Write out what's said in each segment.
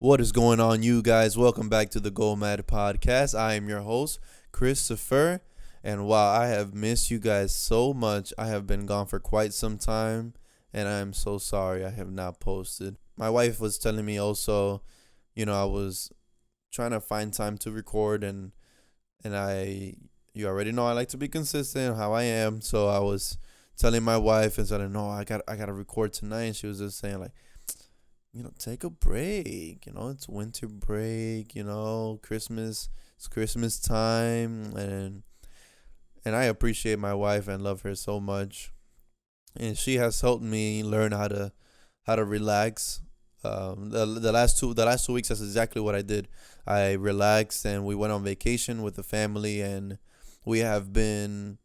What is going on, you guys? Welcome back to the Go M.A.D podcast. I am your host, Christopher. And while I have missed you guys so much, I have been gone for quite some time. And I am so sorry I have not posted. My wife was telling me also, I was trying to find time to record. And you already know I like to be consistent, how I am. So I was telling my wife and said, no, I got to record tonight. And she was just saying, like, take a break. It's winter break, Christmas, it's Christmas time. And I appreciate my wife and love her so much. And she has helped me learn how to relax. The last 2 weeks, that's exactly what I did. I relaxed and we went on vacation with the family, and we have been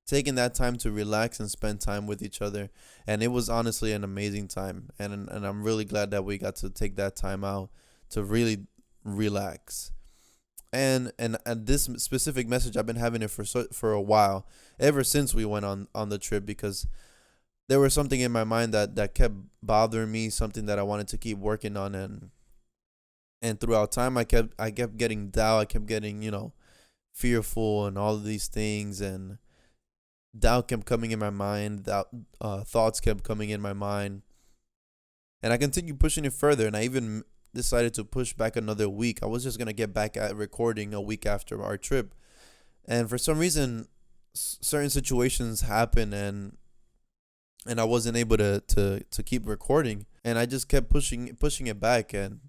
taking that time to relax and spend time with each other. And it was honestly an amazing time. And I'm really glad that we got to take that time out to really relax. And this specific message, I've been having it for a while, ever since we went on the trip, because there was something in my mind that kept bothering me, something that I wanted to keep working on. And throughout time, I kept getting doubt. I kept getting fearful and all of these things. And doubt kept coming in my mind. Thoughts kept coming in my mind. And I continued pushing it further. And I even decided to push back another week. I was just going to get back at recording a week after our trip. And for some reason, certain situations happened, and I wasn't able to keep recording. And I just kept pushing it back. And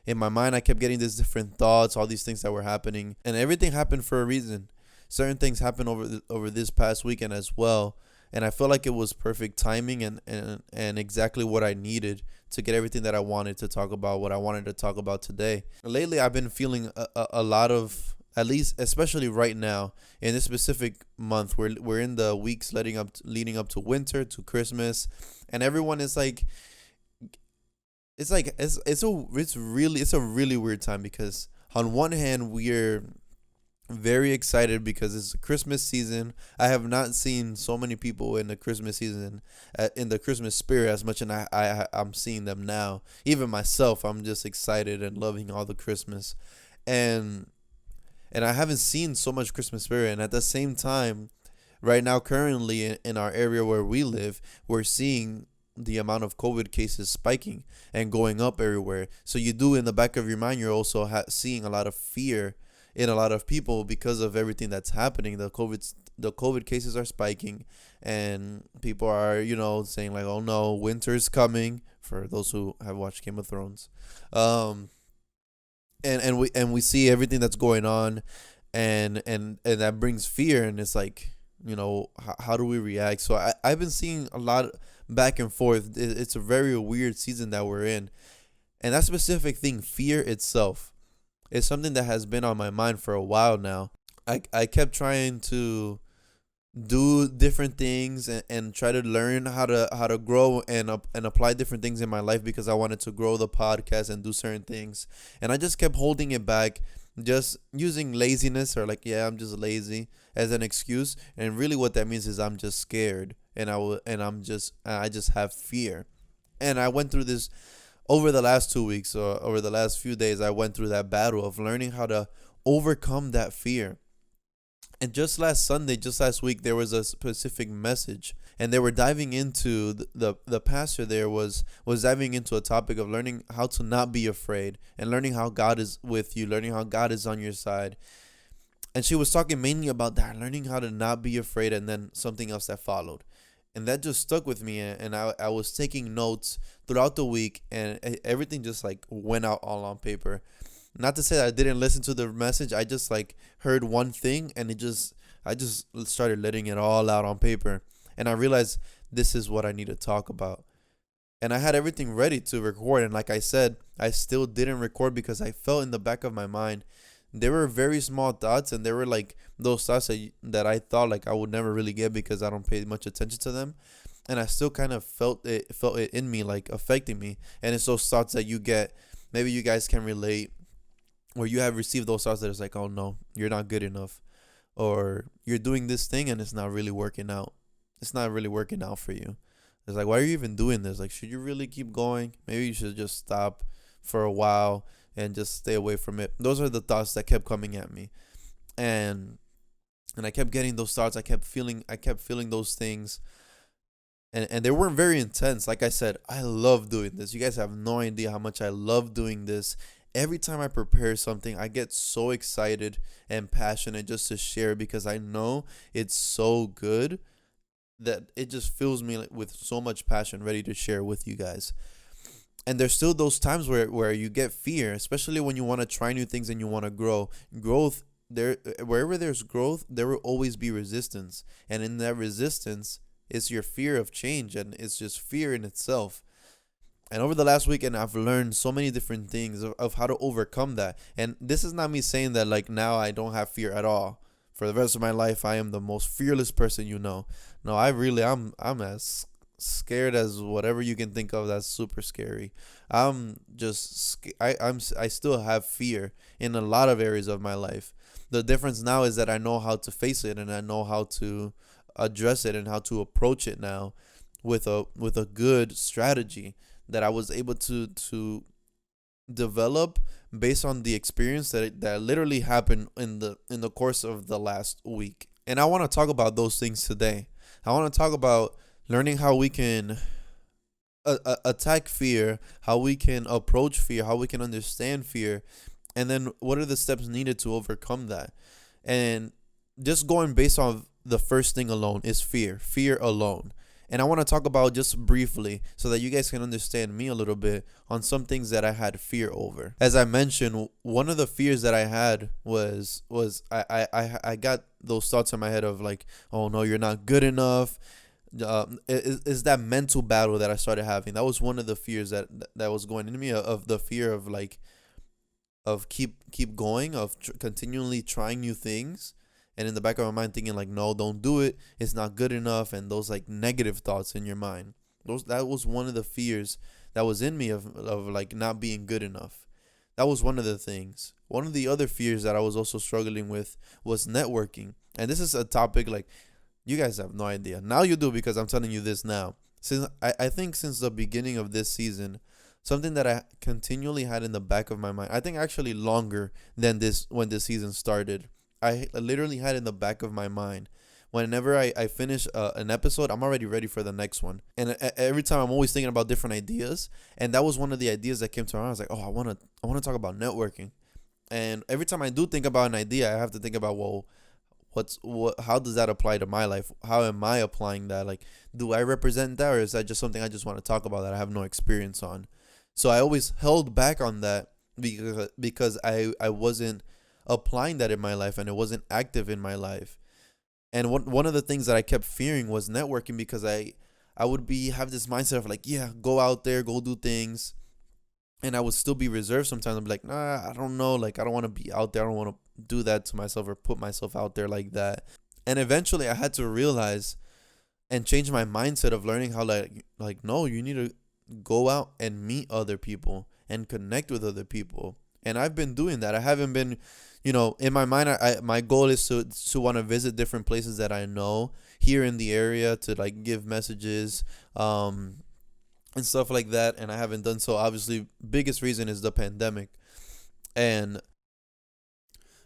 in my mind, I kept getting these different thoughts, all these things that were happening. And everything happened for a reason. Certain things happened over this past weekend as well, and I felt like it was perfect timing and exactly what I needed to get everything that I wanted to talk about, what I wanted to talk about today. Lately, I've been feeling a lot of, at least especially right now in this specific month, we're in the weeks leading up to winter, to Christmas, and everyone is like, it's a really weird time, because on one hand we're very excited because it's Christmas season. I have not seen so many people in the Christmas season, in the Christmas spirit, as much, and I'm seeing them now. Even myself, I'm just excited and loving all the Christmas, and I haven't seen so much Christmas spirit. And at the same time, right now, currently in our area where we live, we're seeing the amount of COVID cases spiking and going up everywhere. So you do, in the back of your mind, you're also seeing a lot of fear in a lot of people because of everything that's happening. The COVID cases are spiking, and people are saying like, oh no, winter's coming, for those who have watched Game of Thrones. Um and we see everything that's going on, and that brings fear. And it's like, how do we react? So I've been seeing a lot back and forth. It's a very weird season that we're in, and that specific thing, fear itself, is something that has been on my mind for a while now. I kept trying to do different things, and try to learn how to grow and apply different things in my life, because I wanted to grow the podcast and do certain things. And I just kept holding it back, just using laziness, or like, yeah, I'm just lazy, as an excuse. And really what that means is I'm just scared, and I just have fear. And I went through this over the last 2 weeks, or over the last few days. I went through that battle of learning how to overcome that fear. And just last week, there was a specific message, and they were diving into the pastor there was diving into a topic of learning how to not be afraid, and learning how God is with you, learning how God is on your side. And she was talking mainly about that, learning how to not be afraid, and then something else that followed. And that just stuck with me, and I was taking notes throughout the week, and everything just like went out all on paper. Not to say that I didn't listen to the message. I just like heard one thing, and I just started letting it all out on paper. And I realized this is what I need to talk about. And I had everything ready to record, and like I said, I still didn't record because I felt in the back of my mind there were very small thoughts, and they were like those thoughts that I thought like I would never really get because I don't pay much attention to them. And I still kind of felt it in me, like affecting me. And it's those thoughts that you get, maybe you guys can relate, or you have received those thoughts that it's like, oh no, you're not good enough, or you're doing this thing and it's not really working out. It's not really working out for you. It's like, why are you even doing this? Like, should you really keep going? Maybe you should just stop. for a while and just stay away from it. Those are the thoughts that kept coming at me. And I kept getting those thoughts. I kept feeling those things. And they weren't very intense. Like I said, I love doing this. You guys have no idea how much I love doing this. Every time I prepare something, I get so excited and passionate just to share because I know it's so good that it just fills me with so much passion ready to share with you guys. And there's still those times where you get fear, especially when you want to try new things and you want to grow. Growth, there, wherever there's growth, there will always be resistance. And in that resistance, it's your fear of change, and it's just fear in itself. And over the last weekend, I've learned so many different things of how to overcome that. And this is not me saying that like now I don't have fear at all. For the rest of my life, I am the most fearless person you know. No, I'm as scared as whatever you can think of that's super scary. I still have fear in a lot of areas of my life. The difference now is that I know how to face it, and I know how to address it and how to approach it now with a good strategy that I was able to develop based on the experience that literally happened in the course of the last week. And I want to talk about those things today. I want to talk about learning how we can attack fear, how we can approach fear, how we can understand fear, and then what are the steps needed to overcome that. And just going based on the first thing alone is fear alone. And I want to talk about just briefly so that you guys can understand me a little bit on some things that I had fear over. As I mentioned, one of the fears that I had was I got those thoughts in my head of like, oh no, you're not good enough. Is that mental battle that I started having? That was one of the fears that was going into me, of the fear of like of keep going, of continually trying new things. And in the back of my mind thinking like, no, don't do it, it's not good enough, and those like negative thoughts in your mind. That was one of the fears that was in me of like not being good enough. That was one of the things. One of the other fears that I was also struggling with was networking. And this is a topic like you guys have no idea. Now you do, because I'm telling you this now. Since I think since the beginning of this season, something that I continually had in the back of my mind, I think actually longer than this when this season started, I literally had in the back of my mind. Whenever I finish an episode, I'm already ready for the next one. And every time I'm always thinking about different ideas. And that was one of the ideas that came to my mind. I was like, oh, I want to talk about networking. And every time I do think about an idea, I have to think about, well, how does that apply to my life? How am I applying that? Like, do I represent that, or is that just something I just want to talk about that I have no experience on? So I always held back on that because I wasn't applying that in my life, and it wasn't active in my life. And one of the things that I kept fearing was networking, because I would have this mindset of like, yeah, go out there, go do things, and I would still be reserved sometimes. I'd be like, nah, I don't know, like I don't want to be out there, I don't want to do that to myself or put myself out there like that. And eventually I had to realize and change my mindset of learning how like no, you need to go out and meet other people and connect with other people. And I've been doing that. I haven't been, in my mind, my goal is to want to visit different places that I know here in the area, to like give messages and stuff like that. And I haven't done so. Obviously, biggest reason is the pandemic. And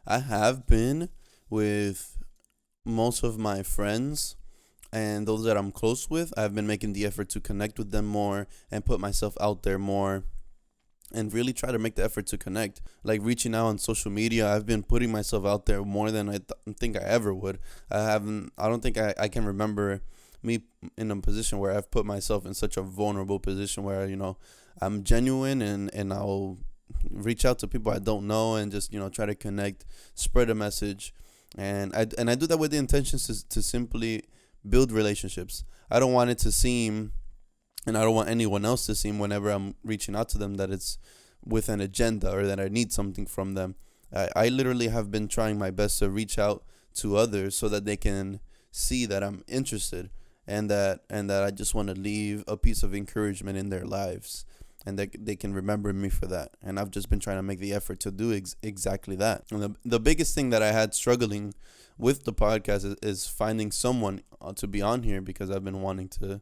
I have been with most of my friends and those that I'm close with. I've been making the effort to connect with them more and put myself out there more, and really try to make the effort to connect, like reaching out on social media. I've been putting myself out there more than I think I ever would. I don't think I can remember me in a position where I've put myself in such a vulnerable position where, I'm genuine, and I'll reach out to people I don't know and just, try to connect, spread a message. And I do that with the intentions to simply build relationships. I don't want it to seem, and I don't want anyone else to seem whenever I'm reaching out to them, that it's with an agenda or that I need something from them. I literally have been trying my best to reach out to others so that they can see that I'm interested, and that I just want to leave a piece of encouragement in their lives, and that they can remember me for that. And I've just been trying to make the effort to do exactly that. And the biggest thing that I had struggling with the podcast is finding someone to be on here, because I've been wanting to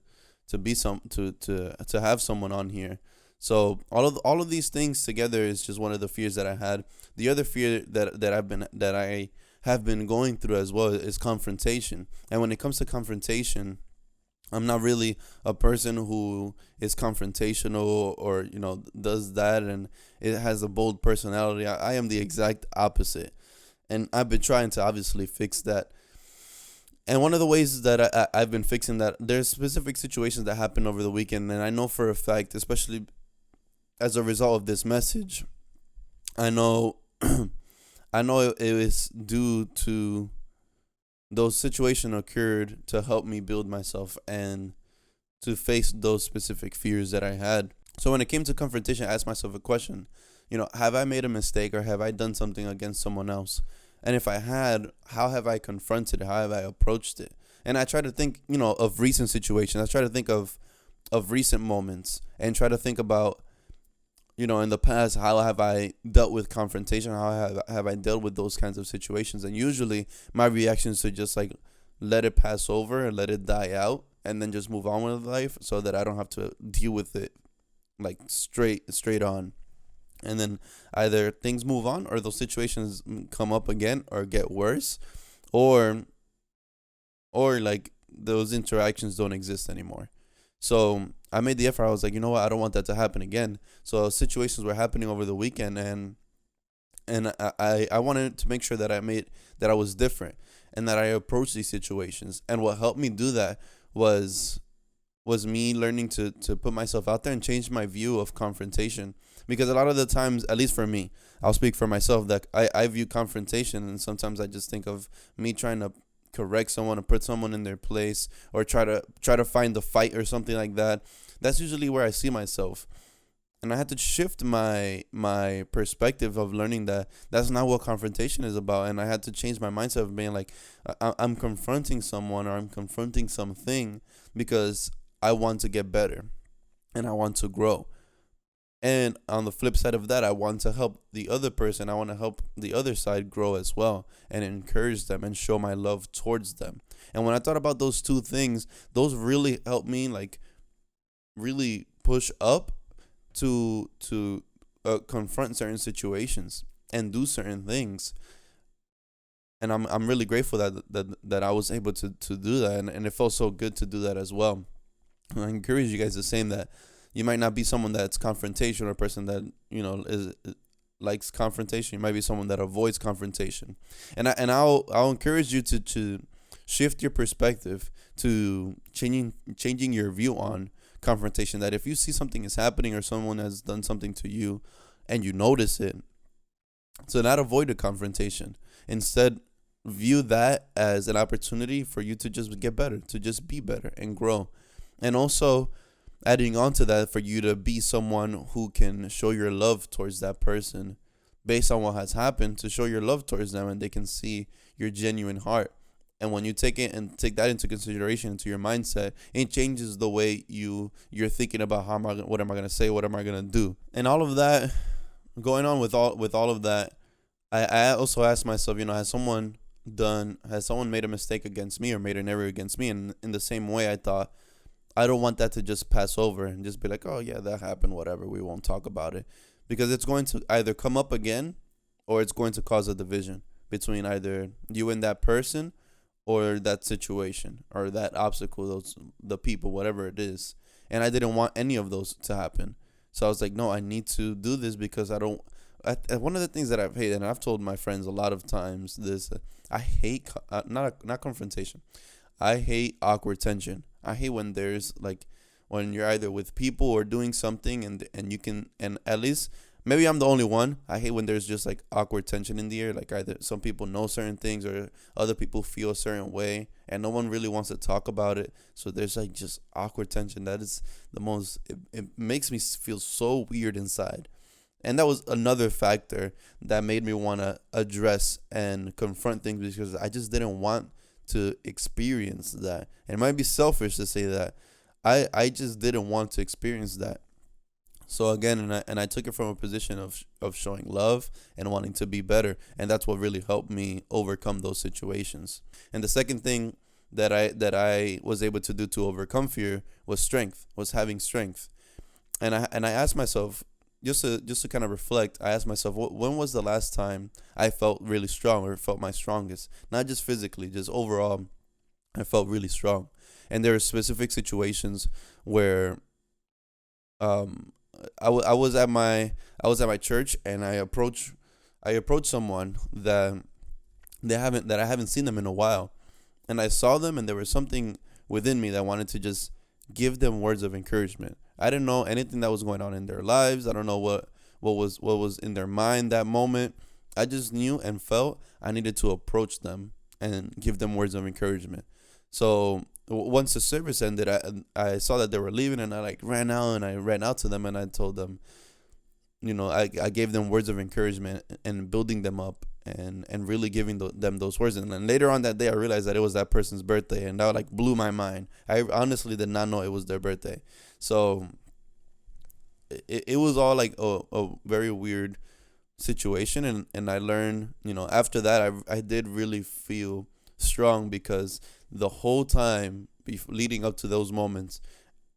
have someone on here So all of these things together is just one of the fears that I had. The other fear that I have been going through as well is confrontation. And when it comes to confrontation, I'm not really a person who is confrontational or does that, and it has a bold personality. I am the exact opposite, and I've been trying to obviously fix that. And one of the ways that I've been fixing that, there's specific situations that happen over the weekend, and I know for a fact, especially as a result of this message, I know I know it was due to those situations occurred to help me build myself and to face those specific fears that I had. So when it came to confrontation, I asked myself a question, have I made a mistake or have I done something against someone else? And if I had, how have I confronted it? How have I approached it? And I try to think, of recent situations. I try to think of recent moments and try to think about, in the past, how have I dealt with confrontation? How have I dealt with those kinds of situations? And usually my reaction is to just like let it pass over and let it die out and then just move on with life so that I don't have to deal with it like straight on. And then either things move on or those situations come up again or get worse, or like those interactions don't exist anymore. So I made the effort. I was like, you know what? I don't want that to happen again. So situations were happening over the weekend, and I wanted to make sure that I was different and that I approached these situations. And what helped me do that was me learning to put myself out there and change my view of confrontation. Because a lot of the times, at least for me, I'll speak for myself, that I view confrontation, and sometimes I just think of me trying to correct someone or put someone in their place or try to find the fight or something like that. That's usually where I see myself. And I had to shift my perspective of learning that that's not what confrontation is about. And I had to change my mindset of being like, I'm confronting someone or I'm confronting something because I want to get better and I want to grow. And on the flip side of that, I want to help the other person. I want to help the other side grow as well and encourage them and show my love towards them. And when I thought about those two things, those really helped me like really push up to confront certain situations and do certain things. And I'm really grateful that I was able to do that, and it felt so good to do that as well. And I encourage you guys the same, that you might not be someone that's confrontation or a person that is likes confrontation. You might be someone that avoids confrontation, and I'll encourage you to shift your perspective to changing your view on confrontation. That if you see something is happening or someone has done something to you, and you notice it, so not avoid a confrontation. Instead, view that as an opportunity for you to just get better, to just be better and grow, and also adding on to that, for you to be someone who can show your love towards that person based on what has happened, to show your love towards them and they can see your genuine heart. And when you take that into consideration, into your mindset, it changes the way you're thinking about what am I gonna say, what am I gonna do, and all of that. Going on with all of that, I also asked myself, has someone made a mistake against me or made an error against me? And in the same way, I thought, I don't want that to just pass over and just be like, oh yeah, that happened, whatever, we won't talk about it, because it's going to either come up again or it's going to cause a division between either you and that person or that situation or that obstacle, the people, whatever it is. And I didn't want any of those to happen. So I was like, no, I need to do this because one of the things that I've hated, and I've told my friends a lot of times this, I hate, not confrontation. I hate awkward tension. I hate when there's like, when you're either with people or doing something and you can, and at least maybe I'm the only one. I hate when there's just like awkward tension in the air. Like either some people know certain things or other people feel a certain way and no one really wants to talk about it. So there's like just awkward tension. That is the most, it makes me feel so weird inside. And that was another factor that made me want to address and confront things, because I just didn't want to experience that. And it might be selfish to say that. I just didn't want to experience that. So again, and I took it from a position of showing love and wanting to be better, and that's what really helped me overcome those situations. And the second thing that I was able to do to overcome fear was having strength. And I asked myself, just to kind of reflect. I asked myself, when was the last time I felt really strong or felt my strongest? Not just physically, just overall, I felt really strong. And there are specific situations where um I was at my church, and I approached someone that I haven't seen them in a while, and I saw them, and there was something within me that wanted to just give them words of encouragement. I didn't know anything that was going on in their lives. I don't know what was in their mind that moment. I just knew and felt I needed to approach them and give them words of encouragement. So once the service ended, I saw that they were leaving, and I like ran out, and I ran out to them, and I told them, I gave them words of encouragement and building them up, and really giving them those words. And then later on that day, I realized that it was that person's birthday, and that like blew my mind. I honestly did not know it was their birthday. So it was all like a very weird situation. And I learned, after that, I did really feel strong, because the whole time leading up to those moments,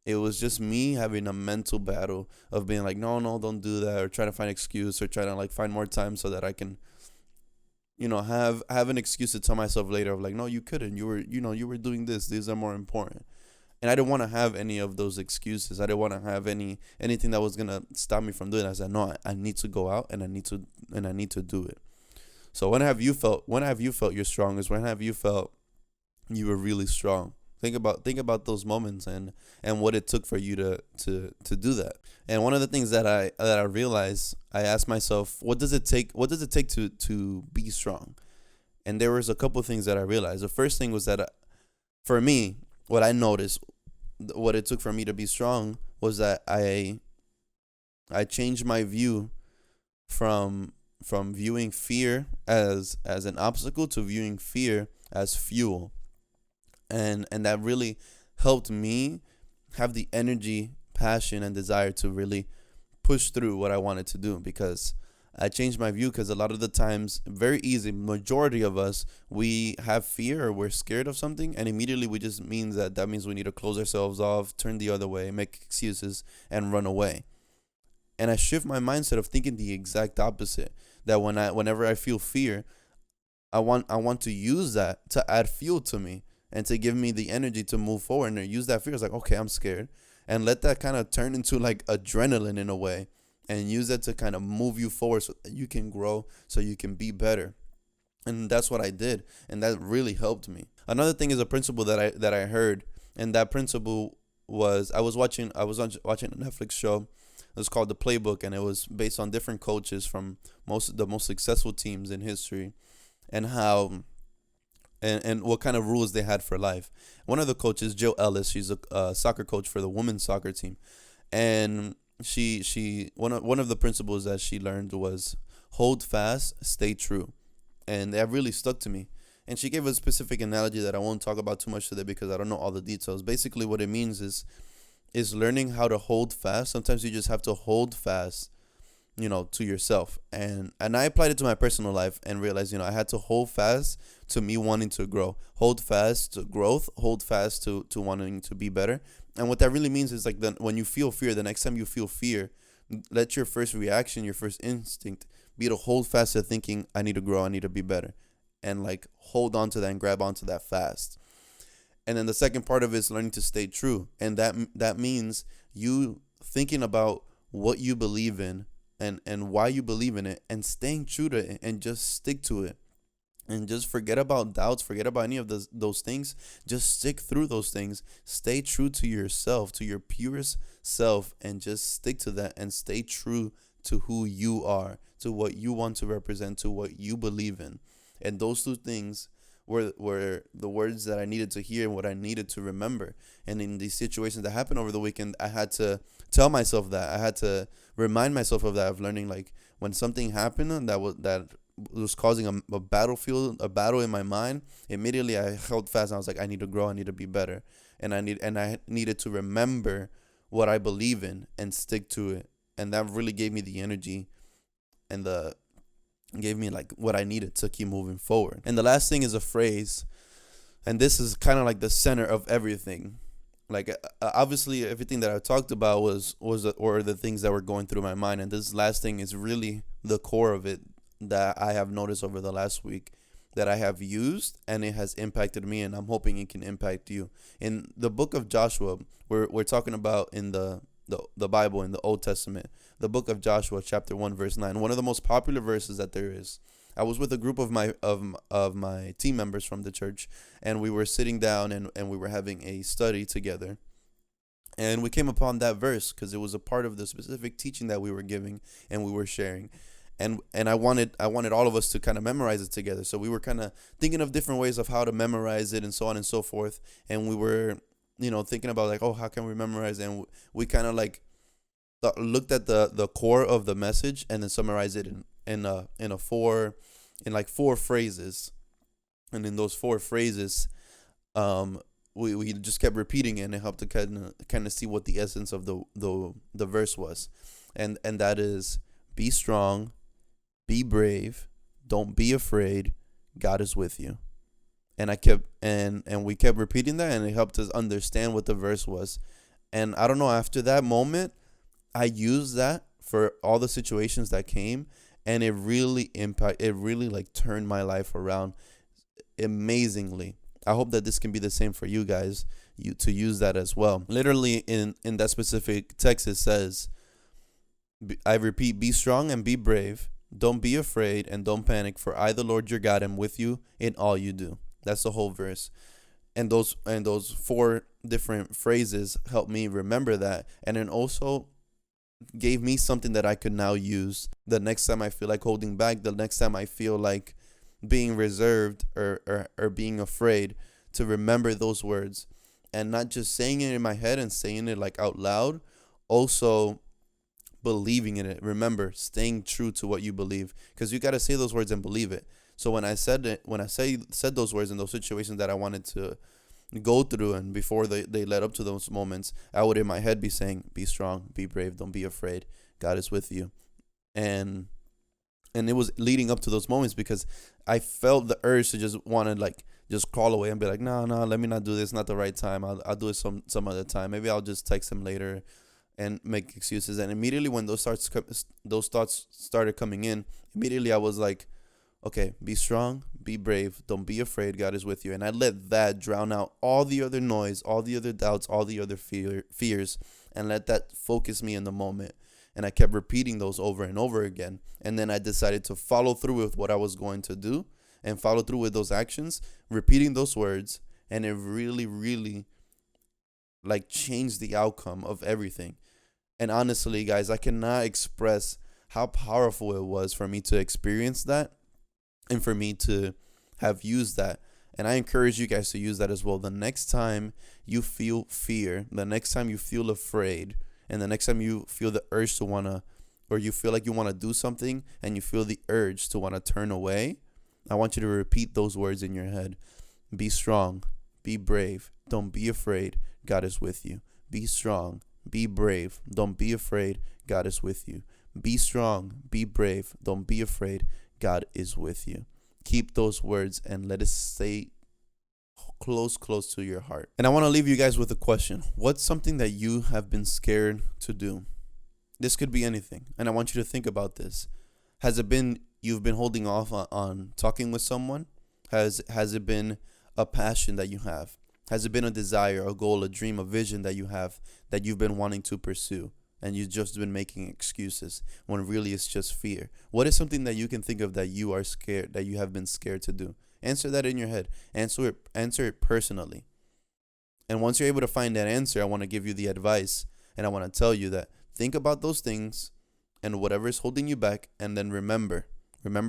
it was just me having a mental battle of being like, no, no, don't do that, or trying to find excuse, or trying to like find more time so that I can, have an excuse to tell myself later of like, no, you couldn't, you were doing this, these are more important. And I didn't want to have any of those excuses. I didn't want to have anything that was gonna stop me from doing it. I said, no, I need to go out, and I need to do it. So when have you felt your strongest? When have you felt you were really strong? Think about those moments, and what it took for you to do that. And one of the things that I realized, I asked myself, what does it take to be strong? And there was a couple of things that I realized. The first thing was that, for me, what I noticed, what it took for me to be strong, was that I changed my view from viewing fear as an obstacle to viewing fear as fuel. And that really helped me have the energy, passion, and desire to really push through what I wanted to do, because I changed my view. Because a lot of the times, very easy, majority of us, we have fear, or we're scared of something, and immediately we just means that means we need to close ourselves off, turn the other way, make excuses, and run away. And I shift my mindset of thinking the exact opposite, that whenever I feel fear, I want to use that to add fuel to me, and to give me the energy to move forward, and to use that fear. It's like, okay, I'm scared, and let that kind of turn into like adrenaline in a way, and use that to kind of move you forward, so that you can grow, so you can be better. And that's what I did, and that really helped me. Another thing is a principle that I heard, and that principle was, I was watching a Netflix show. It was called The Playbook, and it was based on different coaches from the most successful teams in history, and how and what kind of rules they had for life. One of the coaches, Jill Ellis, she's a soccer coach for the women's soccer team, and one of the principles that she learned was hold fast, stay true, and that really stuck to me. And she gave a specific analogy that I won't talk about too much today, because I don't know all the details. Basically, what it means is learning how to hold fast. Sometimes you just have to hold fast, to yourself. And I applied it to my personal life, and realized, I had to hold fast to me wanting to grow, hold fast to growth, hold fast to wanting to be better. And what that really means is, like, when you feel fear, the next time you feel fear, let your first reaction, your first instinct be to hold fast to thinking, I need to grow, I need to be better. And like hold on to that and grab onto that fast. And then the second part of it is learning to stay true. And that means you thinking about what you believe in, and why you believe in it, and staying true to it, and just stick to it. And just forget about doubts, forget about any of those things. Just stick through those things. Stay true to yourself, to your purest self, and just stick to that, and stay true to who you are, to what you want to represent, to what you believe in. And those two things were the words that I needed to hear, and what I needed to remember. And in these situations that happened over the weekend, I had to tell myself that. I had to remind myself of that, of learning, like, when something happened that was causing a battle in my mind, immediately I held fast, and I was like, I need to grow, I need to be better. And I needed to remember what I believe in and stick to it. And that really gave me the energy, and gave me like what I needed to keep moving forward. And the last thing is a phrase, and this is kind of like the center of everything. like obviously everything that I talked about or the things that were going through my mind, and this last thing is really the core of it that I have noticed over the last week that I have used, and it has impacted me, and I'm hoping it can impact you. In the book of Joshua, we're talking about in the Bible, in the Old Testament, the book of Joshua, chapter 1, verse 9, one of the most popular verses that there is. I was with a group of my team members from the church, and we were sitting down, and we were having a study together. And we came upon that verse because it was a part of the specific teaching that we were giving and we were sharing. And I wanted all of us to kind of memorize it together. So we were kind of thinking of different ways of how to memorize it and so on and so forth. And we were, thinking about like, oh, how can we memorize it? And we kind of like looked at the core of the message and then summarized it in like four phrases. And in those four phrases, we just kept repeating it, and it helped to kind of see what the essence of the verse was. And that is, be strong, be brave, don't be afraid, God is with you. And I kept and we kept repeating that, and it helped us understand what the verse was. And I don't know, after that moment, I used that for all the situations that came, and it really like turned my life around amazingly. I hope that this can be the same for you guys, you to use that as well. Literally in that specific text it says, I repeat, be strong and be brave. Don't be afraid and don't panic, for I, the Lord your God, am with you in all you do. That's the whole verse. And those four different phrases helped me remember that, and then also gave me something that I could now use the next time I feel like holding back, the next time I feel like being reserved or being afraid, to remember those words, and not just saying it in my head and saying it like out loud, also believing in it. Remember, staying true to what you believe, because you got to say those words and believe it. So when I said those words in those situations that I wanted to go through, and before they led up to those moments, I would in my head be saying, be strong, be brave, don't be afraid, God is with you. And it was leading up to those moments, because I felt the urge to just want to like just crawl away and be like, no, let me not do this, not the right time, I'll do it some other time, maybe I'll just text him later, and make excuses. And immediately when those thoughts started coming in, immediately I was like, okay, be strong, be brave, don't be afraid, God is with you. And I let that drown out all the other noise, all the other doubts, all the other fears, and let that focus me in the moment. And I kept repeating those over and over again. And then I decided to follow through with what I was going to do, and follow through with those actions, repeating those words. And it really, really like changed the outcome of everything. And honestly, guys, I cannot express how powerful it was for me to experience that, and for me to have used that. And I encourage you guys to use that as well. The next time you feel fear, the next time you feel afraid, and the next time you feel the urge to or you feel like you want to do something and you feel the urge to want to turn away, I want you to repeat those words in your head. Be strong, be brave, don't be afraid, God is with you. Be strong, be brave, don't be afraid, God is with you. Be strong, be brave, don't be afraid, God is with you. Keep those words and let it stay close to your heart. And I want to leave you guys with a question. What's something that you have been scared to do? This could be anything, and I want you to think about this. Has it been you've been holding off on talking with someone? Has it been a passion that you have? Has it been a desire, a goal, a dream, a vision that you have that you've been wanting to pursue, and you've just been making excuses when really it's just fear? What is something that you can think of that you are scared, that you have been scared to do? Answer that in your head. Answer it personally. And once you're able to find that answer, I want to give you the advice, and I want to tell you that think about those things and whatever is holding you back, and then remember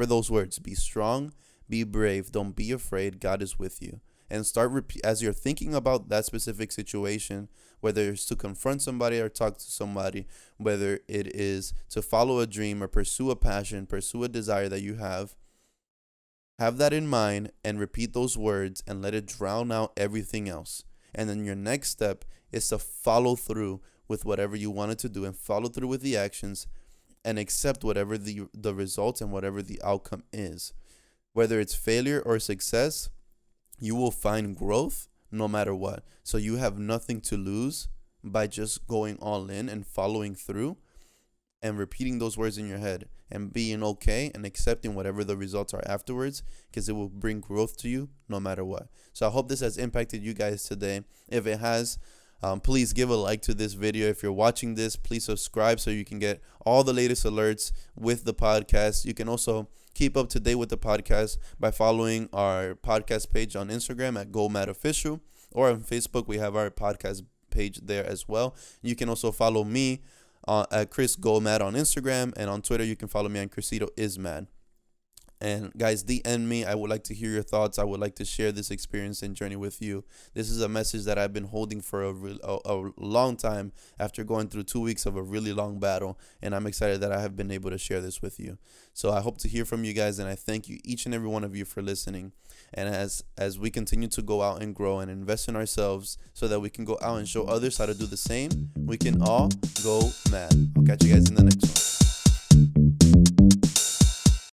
those words. Be strong, be brave, don't be afraid, God is with you. And start as you're thinking about that specific situation, whether it's to confront somebody or talk to somebody, whether it is to follow a dream or pursue a passion, pursue a desire that you have that in mind, and repeat those words and let it drown out everything else. And then your next step is to follow through with whatever you wanted to do, and follow through with the actions, and accept whatever the results and whatever the outcome is. Whether it's failure or success, you will find growth no matter what. So you have nothing to lose by just going all in and following through and repeating those words in your head and being okay and accepting whatever the results are afterwards, because it will bring growth to you no matter what. So I hope this has impacted you guys today. If it has, please give a like to this video. If you're watching this, please subscribe so you can get all the latest alerts with the podcast. You can also keep up to date with the podcast by following our podcast page on Instagram at Go M.A.D Official, or on Facebook, we have our podcast page there as well. You can also follow me at Chris Go M.A.D on Instagram, and on Twitter you can follow me on Crisito Is Mad. And guys, DM me. I would like to hear your thoughts. I would like to share this experience and journey with you. This is a message that I've been holding for a long time after going through 2 weeks of a really long battle, and I'm excited that I have been able to share this with you. So I hope to hear from you guys, and I thank you, each and every one of you, for listening. And as we continue to go out and grow and invest in ourselves so that we can go out and show others how to do the same, we can all go mad. I'll catch you guys in the next one.